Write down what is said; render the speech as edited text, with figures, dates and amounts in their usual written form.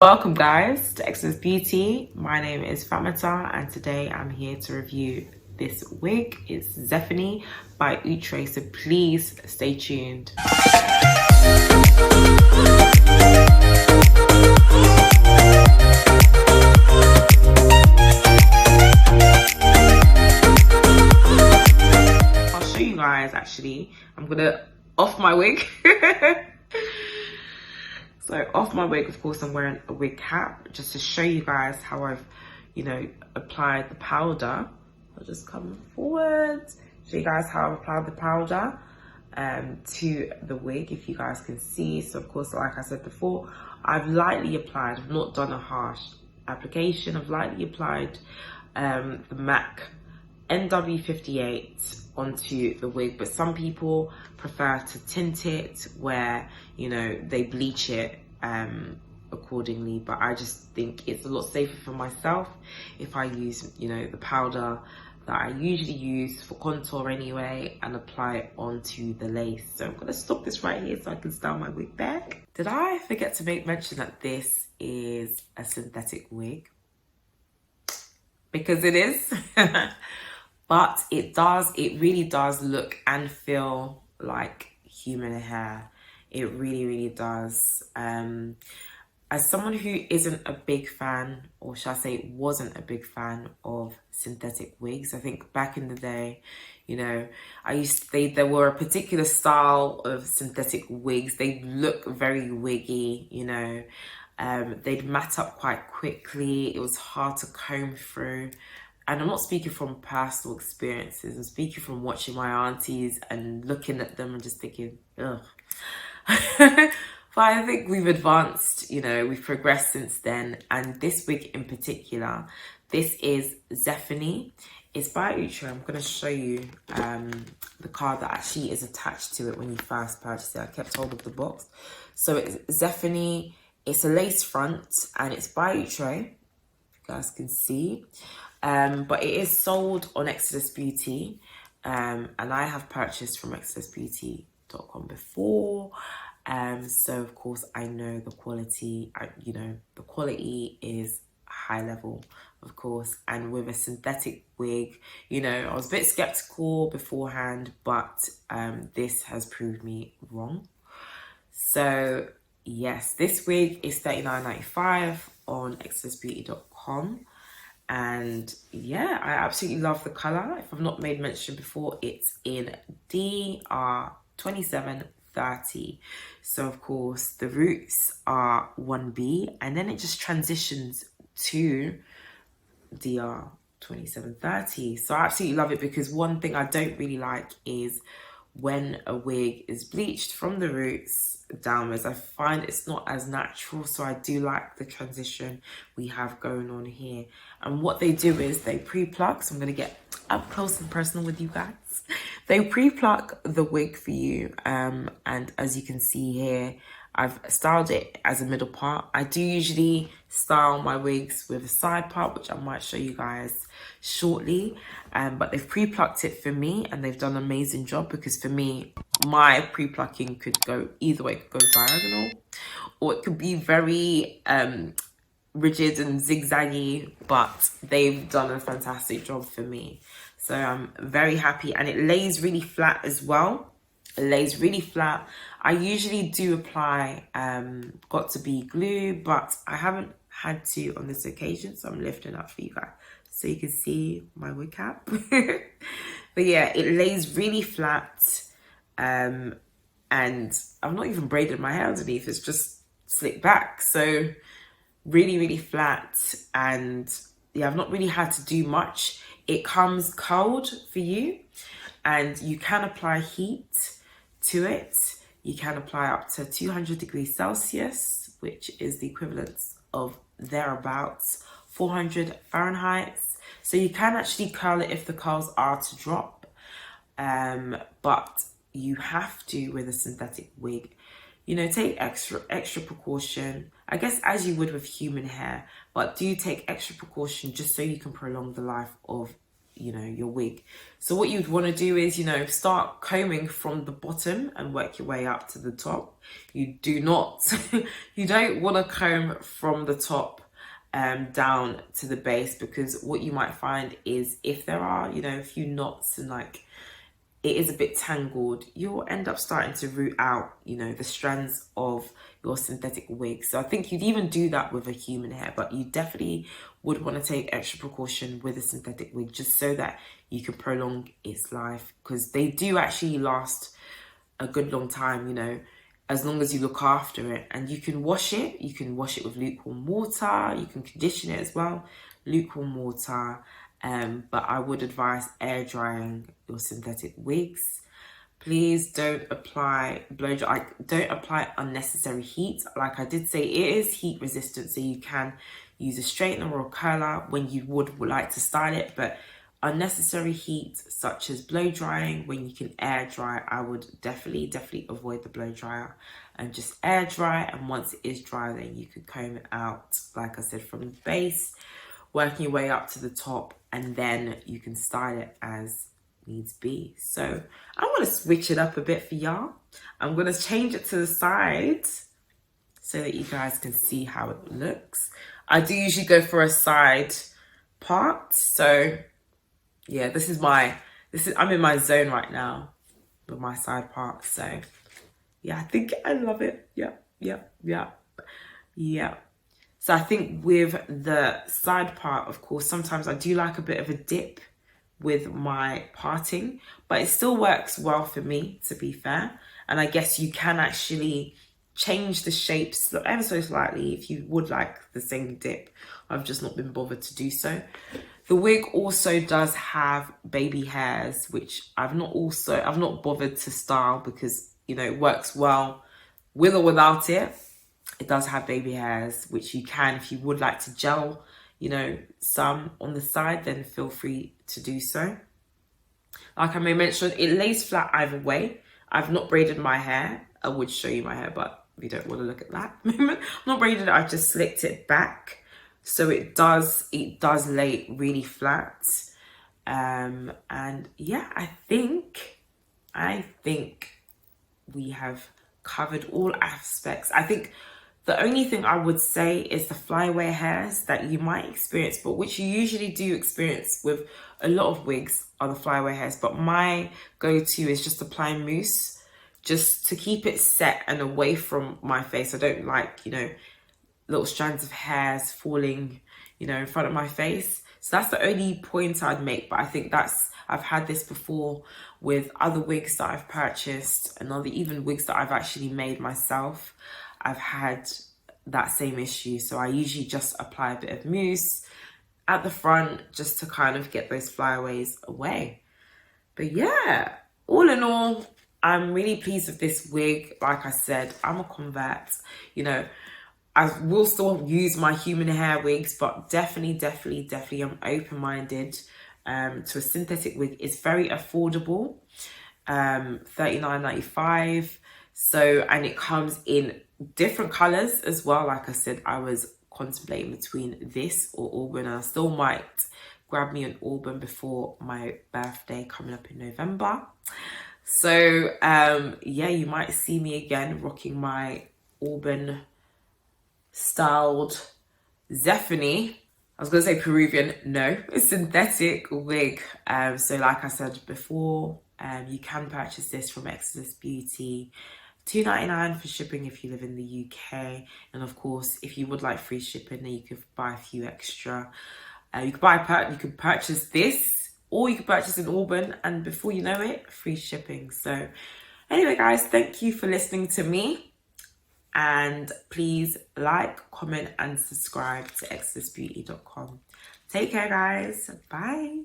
Welcome guys to Exodus Beauty. My name is Famata and today I'm here to review this wig. It's Zephany by Outre, so please stay tuned. I'll show you guys actually. I'm gonna off my wig. So off my wig, of course, I'm wearing a wig cap just to show you guys how I've, applied the powder. I'll just come forward, show you guys how I've applied the powder to the wig, if you guys can see. So of course, like I said before, I've lightly applied, I've not done a harsh application. I've lightly applied the MAC NW58 onto the wig, but some people prefer to tint it where they bleach it accordingly, but I just think it's a lot safer for myself if I use the powder that I usually use for contour anyway and apply it onto the lace. So I'm gonna stop this right here so I can style my wig back. Did I forget to make mention that this is a synthetic wig? Because it is. But it really does look and feel like human hair. It really does. As someone who isn't a big fan, or shall I say wasn't a big fan of synthetic wigs, I think back in the day, there were a particular style of synthetic wigs. They look very wiggy, they'd mat up quite quickly. It was hard to comb through. And I'm not speaking from personal experiences. I'm speaking from watching my aunties and looking at them and just thinking, ugh. But I think we've advanced, we've progressed since then. And this wig in particular, this is Zephany. It's by Outre. I'm going to show you the card that actually is attached to it when you first purchase it. I kept hold of the box. So it's Zephany. It's a lace front and it's by Outre. You guys can see. But it is sold on Exodus Beauty, and I have purchased from exodusbeauty.com before, so of course I know the quality. The quality is high level, of course, and with a synthetic wig, I was a bit skeptical beforehand, but this has proved me wrong. So yes, this wig is $39.95 on exodusbeauty.com. And yeah, I absolutely love the color. If I've not made mention before, it's in DR2730. So of course the roots are 1B and then it just transitions to DR2730. So I absolutely love it because one thing I don't really like is when a wig is bleached from the roots downwards. I find it's not as natural, so I do like the transition we have going on here. And what they do is they pre-pluck, so I'm going to get up close and personal with you guys. They pre-pluck the wig for you, and as you can see here, I've styled it as a middle part. I do usually style my wigs with a side part, which I might show you guys shortly. But they've pre-plucked it for me and they've done an amazing job, because for me, my pre-plucking could go either way. It could go diagonal or it could be very rigid and zigzaggy, but they've done a fantastic job for me. So I'm very happy, and it lays really flat as well. It lays really flat. I usually do apply got2b glue, but I haven't had to on this occasion, so I'm lifting up for you guys so you can see my wig cap. But yeah, it lays really flat, and I've not even braided my hair underneath. It's just slicked back, so really flat. And yeah, I've not really had to do much. It comes curled for you, and you can apply heat to it. You can apply up to 200 degrees Celsius, which is the equivalent of thereabouts 400 Fahrenheit. So you can actually curl it if the curls are to drop, but you have to, with a synthetic wig, take extra precaution, I guess, as you would with human hair, but do take extra precaution just so you can prolong the life of you know, your wig. So what you'd want to do is, you know, start combing from the bottom and work your way up to the top. You do not, you don't want to comb from the top down to the base, because what you might find is if there are, you know, a few knots and like it is a bit tangled, you'll end up starting to root out, you know, the strands of your synthetic wig. So I think you'd even do that with a human hair, but you definitely would want to take extra precaution with a synthetic wig just so that you can prolong its life, because they do actually last a good long time, you know, as long as you look after it. And you can wash it. You can wash it with lukewarm water. You can condition it as well, lukewarm water. But I would advise air drying your synthetic wigs. Please don't apply blow dry. Don't apply unnecessary heat. Like I did say, it is heat resistant, so you can use a straightener or a curler when you would like to style it. But unnecessary heat, such as blow drying, when you can air dry, I would definitely avoid the blow dryer and just air dry. And once it is dry, then you could comb it out, like I said, from the base, working your way up to the top, and then you can style it as needs be. So I'm going to switch it up a bit for y'all. I'm going to change it to the side so that you guys can see how it looks. I do usually go for a side part. So yeah, I'm in my zone right now with my side part. So yeah, I think I love it. Yeah. So I think with the side part, of course, sometimes I do like a bit of a dip with my parting, but it still works well for me, to be fair. And I guess you can actually change the shapes ever so slightly if you would like the same dip. I've just not been bothered to do so. The wig also does have baby hairs, which I've not bothered to style because, you know, it works well with or without it. It does have baby hairs, which you can, if you would like to gel, you know, some on the side, then feel free to do so. Like I may mention, it lays flat either way. I've not braided my hair. I would show you my hair, but we don't want to look at that. I'm not braided it, I've just slicked it back. So it does lay really flat. And yeah, I think we have covered all aspects. I think the only thing I would say is the flyaway hairs that you might experience, but which you usually do experience with a lot of wigs, are the flyaway hairs. But my go-to is just applying mousse, just to keep it set and away from my face. I don't like, you know, little strands of hairs falling, you know, in front of my face. So that's the only point I'd make. But I think I've had this before with other wigs that I've purchased and even wigs that I've actually made myself. I've had that same issue. So I usually just apply a bit of mousse at the front just to kind of get those flyaways away. But yeah, all in all, I'm really pleased with this wig. Like I said, I'm a convert. You know, I will still use my human hair wigs, but definitely I'm open-minded to a synthetic wig. It's very affordable, $39.95. So, and it comes in different colors as well. Like I said, I was contemplating between this or auburn, and I still might grab me an auburn before my birthday coming up in November. So yeah, you might see me again rocking my auburn styled Zephany. I was gonna say Peruvian, no, it's synthetic wig. So like I said before, you can purchase this from Exodus Beauty. $2.99 for shipping if you live in the UK, and of course, if you would like free shipping, then you could buy a few extra. You could purchase this, or you could purchase an auburn, and before you know it, free shipping. So, anyway, guys, thank you for listening to me, and please like, comment, and subscribe to exodusbeauty.com. Take care, guys. Bye.